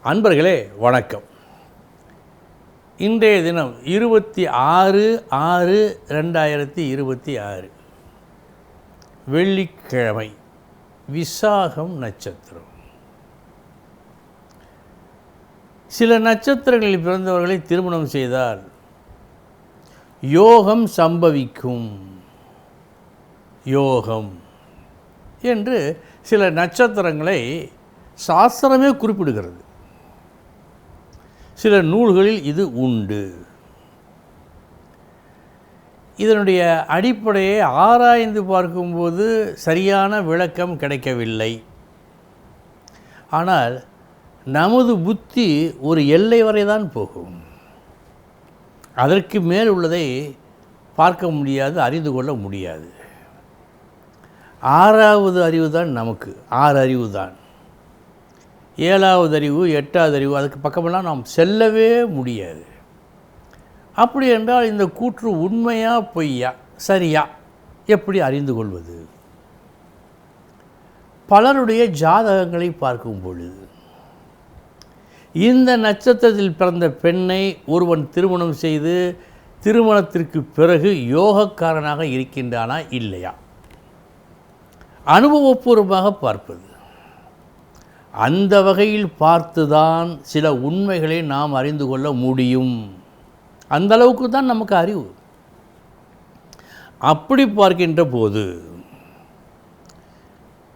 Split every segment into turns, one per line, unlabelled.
அன்பர்களே வணக்கம். இன்றைய தினம் 26/6/2026 வெள்ளிக்கிழமை, விசாகம் நட்சத்திரம். சில நட்சத்திரங்களில் பிறந்தவர்களை திருமணம் செய்தால் யோகம் சம்பவிக்கும், யோகம் என்று சில நட்சத்திரங்களை சாஸ்திரமே குறிப்பிடுகிறது. சில நூல்களில் இது உண்டு. இதனுடைய அடிப்படையை ஆராய்ந்து பார்க்கும்போது சரியான விளக்கம் கிடைக்கவில்லை. ஆனால் நமது புத்தி ஒரு எல்லை வரை தான் போகும். அதற்கு மேல் உள்ளதை பார்க்க முடியாது, அறிந்து கொள்ள முடியாது. 6வது அறிவு தான் நமக்கு, 6 அறிவு தான். 7வது அறிவு, 8வது அறிவு, அதுக்கு பக்கமெல்லாம் நாம் செல்லவே முடியாது. அப்படி என்றால் இந்த கூற்று உண்மையா பொய்யா, சரியா, எப்படி அறிந்து கொள்வது? பலருடைய ஜாதகங்களை பார்க்கும் பொழுது இந்த நட்சத்திரத்தில் பிறந்த பெண்ணை ஒருவன் திருமணம் செய்து திருமணத்திற்கு பிறகு யோகக்காரனாக இருக்கின்றானா இல்லையா, அனுபவபூர்வமாக பார்ப்பது. அந்த வகையில் பார்த்துதான் சில உண்மைகளை நாம் அறிந்து கொள்ள முடியும். அந்த அளவுக்கு தான் நமக்கு அறிவு. அப்படி பார்க்கின்ற போது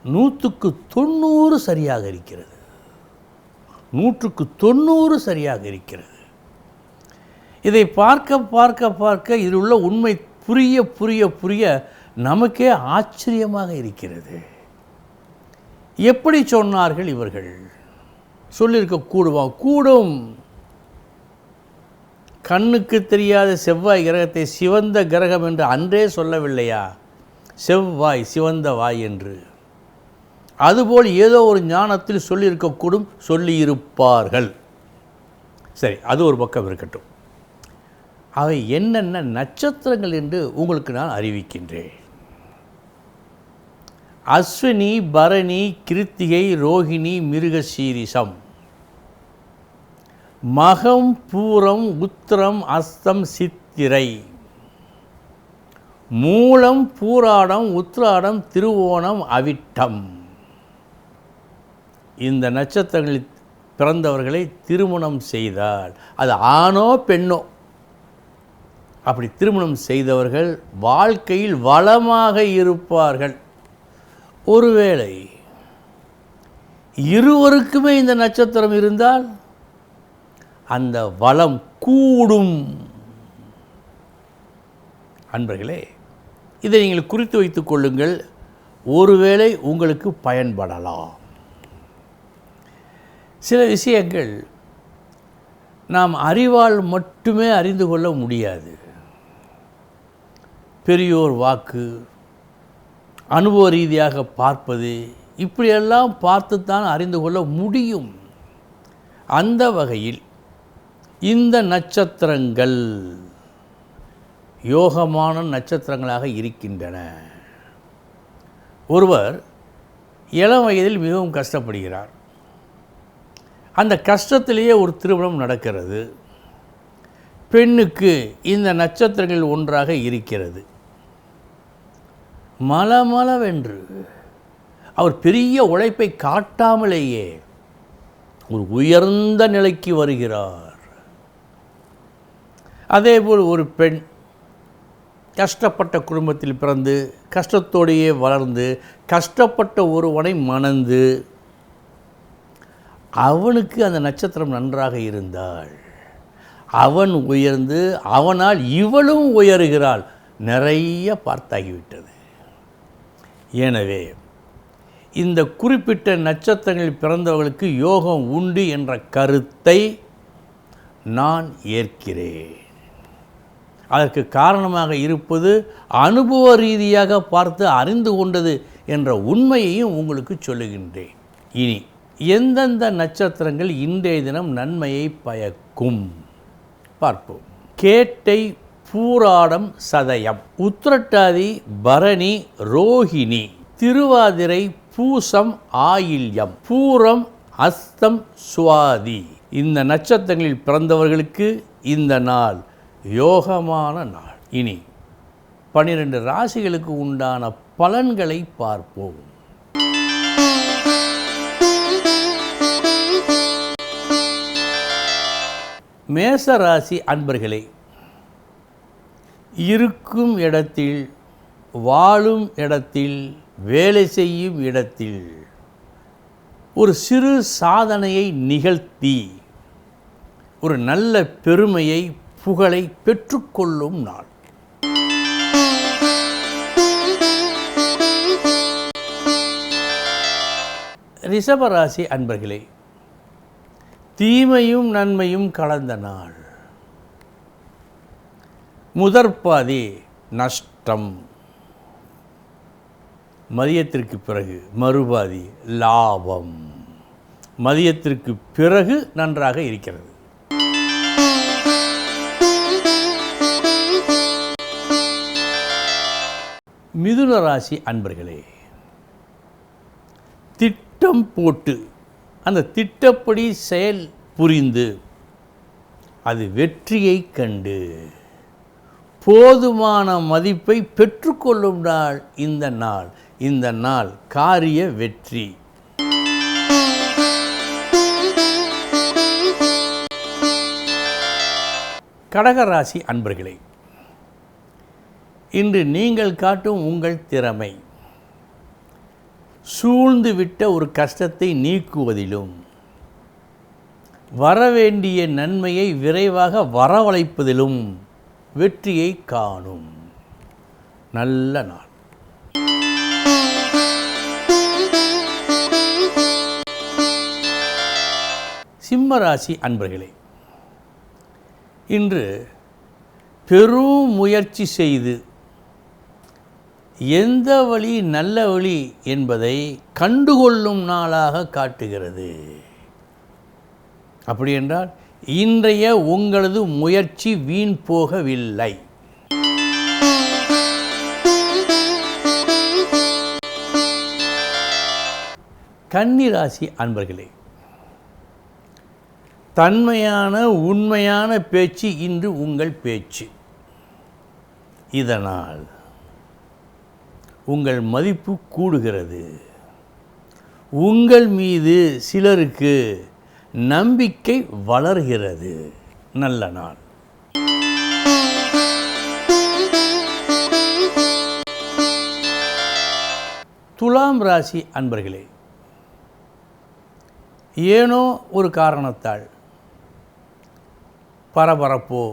100க்கு 90 சரியாக இருக்கிறது. 100க்கு 90 சரியாக இருக்கிறது. இதை பார்க்க பார்க்க பார்க்க இதில் உள்ள உண்மை புரிய புரிய புரிய நமக்கே ஆச்சரியமாக இருக்கிறது. எப்படி சொன்னார்கள் இவர்கள்? சொல்லியிருக்க கூடும். கண்ணுக்கு தெரியாத செவ்வாய் கிரகத்தை சிவந்த கிரகம் என்று அன்றே சொல்லவில்லையா? செவ்வாய் சிவந்த வாய் என்று. அதுபோல் ஏதோ ஒரு ஞானத்தில் சொல்லியிருக்கக்கூடும், சொல்லியிருப்பார்கள். சரி, அது ஒரு பக்கம் இருக்கட்டும். அவை என்னென்ன நட்சத்திரங்கள் என்று உங்களுக்கு நான் அறிவிக்கின்றேன். அஸ்வினி, பரணி, கிருத்திகை, ரோகிணி, மிருகசீரிஷம், மகம், பூரம், உத்திரம், அஸ்தம், சித்திரை, மூலம், பூராடம், உத்திராடம், திருவோணம், அவிட்டம். இந்த நட்சத்திரங்களில் பிறந்தவர்களை திருமணம் செய்தால், அது ஆணோ பெண்ணோ, அப்படி திருமணம் செய்தவர்கள் வாழ்க்கையில் வளமாக இருப்பார்கள். ஒருவேளை இருவருக்குமே இந்த நட்சத்திரம் இருந்தால் அந்த வளம் கூடும். அன்பர்களே, இதை நீங்கள் குறித்து வைத்துக் கொள்ளுங்கள். ஒருவேளை உங்களுக்கு பயன்படலாம். சில விஷயங்கள் நாம் அறிவால் மட்டுமே அறிந்து கொள்ள முடியாது. பெரியோர் வாக்கு, அனுபவ ரீதியாக பார்ப்பது, இப்படியெல்லாம் பார்த்துத்தான் அறிந்து கொள்ள முடியும். அந்த வகையில் இந்த நட்சத்திரங்கள் யோகமான நட்சத்திரங்களாக இருக்கின்றன. ஒருவர் இளம் வயதில் மிகவும் கஷ்டப்படுகிறார். அந்த கஷ்டத்திலேயே ஒரு திருமணம் நடக்கிறது. பெண்ணுக்கு இந்த நட்சத்திரங்கள் ஒன்றாக இருக்கிறது. மலமளவென்று அவர் பெரிய உழைப்பை காட்டாமலேயே ஒரு உயர்ந்த நிலைக்கு வருகிறார். அதேபோல் ஒரு பெண் கஷ்டப்பட்ட குடும்பத்தில் பிறந்து கஷ்டத்தோடையே வளர்ந்து கஷ்டப்பட்ட ஒருவனை மணந்து அவனுக்கு அந்த நட்சத்திரம் நன்றாக இருந்தால் அவன் உயர்ந்து அவனால் இவளும் உயருகிறாள். நிறைய பார்த்தாகிவிட்டது. எனவே இந்த குறிப்பிட்ட நட்சத்திரங்களில் பிறந்தவர்களுக்கு யோகம் உண்டு என்ற கருத்தை நான் ஏற்கிறேன். அதற்கு காரணமாக இருப்பது அனுபவ ரீதியாக பார்த்து அறிந்து கொண்டது என்ற உண்மையையும் உங்களுக்கு சொல்லுகின்றேன். இனி எந்தெந்த நட்சத்திரங்கள் இன்றைய தினம் நன்மையை பயக்கும் பார்ப்போம். கேட்டை, பூராடம், சதயம், உத்திரட்டாதி, பரணி, ரோஹிணி, திருவாதிரை, பூசம், ஆயில்யம், பூரம், அஸ்தம் சுவாதி. இந்த நட்சத்திரங்களில் பிறந்தவர்களுக்கு இந்த நாள் யோகமான நாள். இனி 12 ராசிகளுக்கு உண்டான பலன்களை பார்ப்போம். மேச ராசி அன்பர்களே, இருக்கும் இடத்தில், வாழும் இடத்தில், வேலை செய்யும் இடத்தில் ஒரு சிறு சாதனையை நிகழ்த்தி ஒரு நல்ல பெருமையை, புகழை பெற்றுக்கொள்ளும் நாள். ரிஷபராசி அன்பர்களே, தீமையும் நன்மையும் கலந்த நாள். முதற்பாதி நஷ்டம், மதியத்திற்கு பிறகு மறுபாதி லாபம். மதியத்திற்கு பிறகு நன்றாக இருக்கிறது. மிதுன ராசி அன்பர்களே, திட்டம் போட்டு அந்த திட்டப்படி செயல் புரிந்து அது வெற்றியை கண்டு போதுமான மதிப்பை பெற்றுக்கொள்ளும் நாள் இந்த நாள். இந்த நாள் காரிய வெற்றி. கடகராசி அன்பர்களே, இன்று நீங்கள் காட்டும் உங்கள் திறமை சூழ்ந்துவிட்ட ஒரு கஷ்டத்தை நீக்குவதிலும், வரவேண்டிய நன்மையை விரைவாக வரவழைப்பதிலும் வெற்றியை காணும் நல்ல நாள். சிம்மராசி அன்பர்களே, இன்று பெரும் முயற்சி செய்து எந்த வழி நல்ல வழி என்பதை கண்டுகொள்ளும் நாளாக காட்டுகிறது. அப்படி என்றால் இன்றைய உங்களது முயற்சி வீண் போகவில்லை. கன்னிராசி அன்பர்களே, தன்மையான உண்மையான பேச்சு இன்று உங்கள் பேச்சு. இதனால் உங்கள் மதிப்பு கூடுகிறது. உங்கள் மீது சிலருக்கு நம்பிக்கை வளர்கிறது. நல்ல நாள். துலாம் ராசி அன்பர்களே, ஏனோ ஒரு காரணத்தால் பரபரப்போ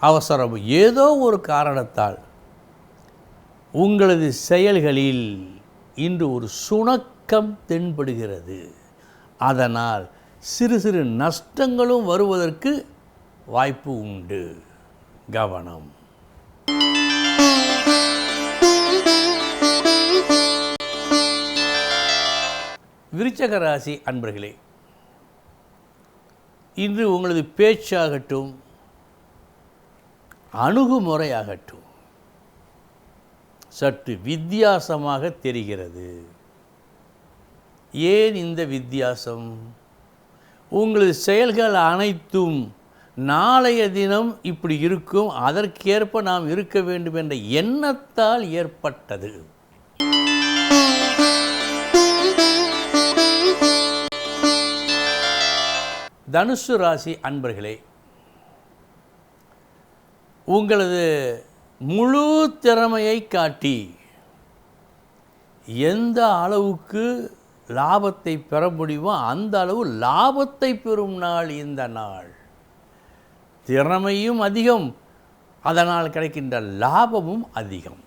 அவசரமோ ஏதோ ஒரு காரணத்தால் உங்களது செயல்களில் இன்று ஒரு சுணக்கம் தென்படுகிறது. அதனால் சிறு சிறு நஷ்டங்களும் வருவதற்கு வாய்ப்பு உண்டு. கவனம். விருச்சிக ராசி அன்பர்களே, இன்று உங்களது பேச்சாகட்டும், அணுகுமுறையாகட்டும் சற்று வித்தியாசமாக தெரிகிறது. ஏன் இந்த வித்தியாசம்? உங்களது செயல்கள் அனைத்தும் நாளைய தினம் இப்படி இருக்கும், அதற்கேற்ப நாம் இருக்க வேண்டும் என்ற எண்ணத்தால் ஏற்பட்டது. தனுசு ராசி அன்பர்களே, உங்களது முழு திறமையை காட்டி எந்த அளவுக்கு லாபத்தை பெற முடியுமோ அந்த அளவு லாபத்தை பெறும் நாள் இந்த நாள். திறமையும் அதிகம், அதனால் கிடைக்கின்ற லாபமும் அதிகம்.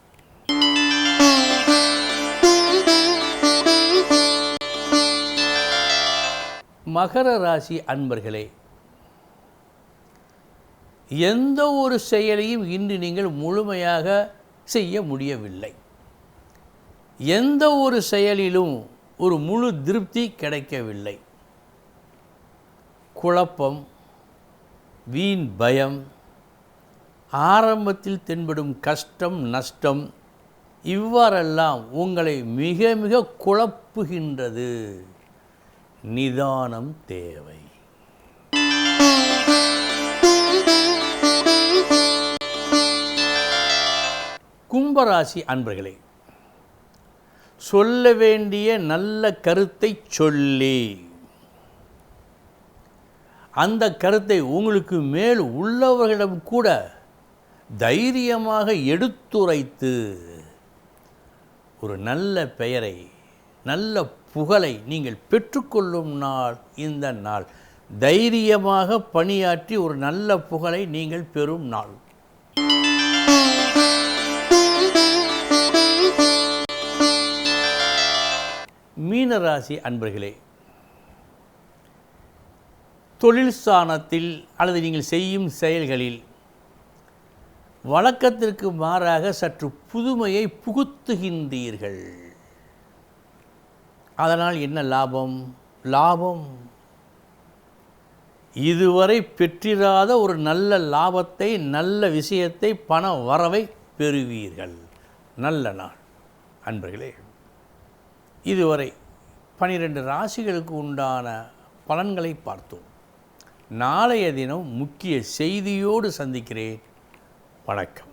மகர ராசி அன்பர்களே, எந்த ஒரு செயலையும் இன்று நீங்கள் முழுமையாக செய்ய முடியவில்லை. எந்த ஒரு செயலிலும் ஒரு முழு திருப்தி கிடைக்கவில்லை. குழப்பம், வீண் பயம், ஆரம்பத்தில் தென்படும் கஷ்டம் நஷ்டம் இவ்வாறெல்லாம் உங்களை மிக மிக குழப்புகின்றது. நிதானம் தேவை. கும்பராசி அன்பர்களே, சொல்ல வேண்டிய நல்ல கருத்தை சொல்லி அந்த கருத்தை உங்களுக்கு மேல் உள்ளவர்களிடம் கூட தைரியமாக எடுத்துரைத்து ஒரு நல்ல பெயரை, நல்ல புகழை நீங்கள் பெற்றுக்கொள்ளும் நாள் இந்த நாள். தைரியமாக பணியாற்றி ஒரு நல்ல புகழை நீங்கள் பெறும் நாள். மீனராசி அன்பர்களே, தொழில் ஸ்தானத்தில் அல்லது நீங்கள் செய்யும் செயல்களில் வழக்கத்திற்கு மாறாக சற்று புதுமையை புகுத்துகின்றீர்கள். அதனால் என்ன லாபம்? லாபம் இதுவரை பெற்றிராத ஒரு நல்ல லாபத்தை, நல்ல விஷயத்தை, பண வரவை பெறுவீர்கள். நல்ல நாள் அன்பர்களே. இதுவரை 12 ராசிகளுக்கு உண்டான பலன்களை பார்த்தோம். நாளைய தினம் முக்கிய செய்தியோடு சந்திக்கிறேன். வணக்கம்.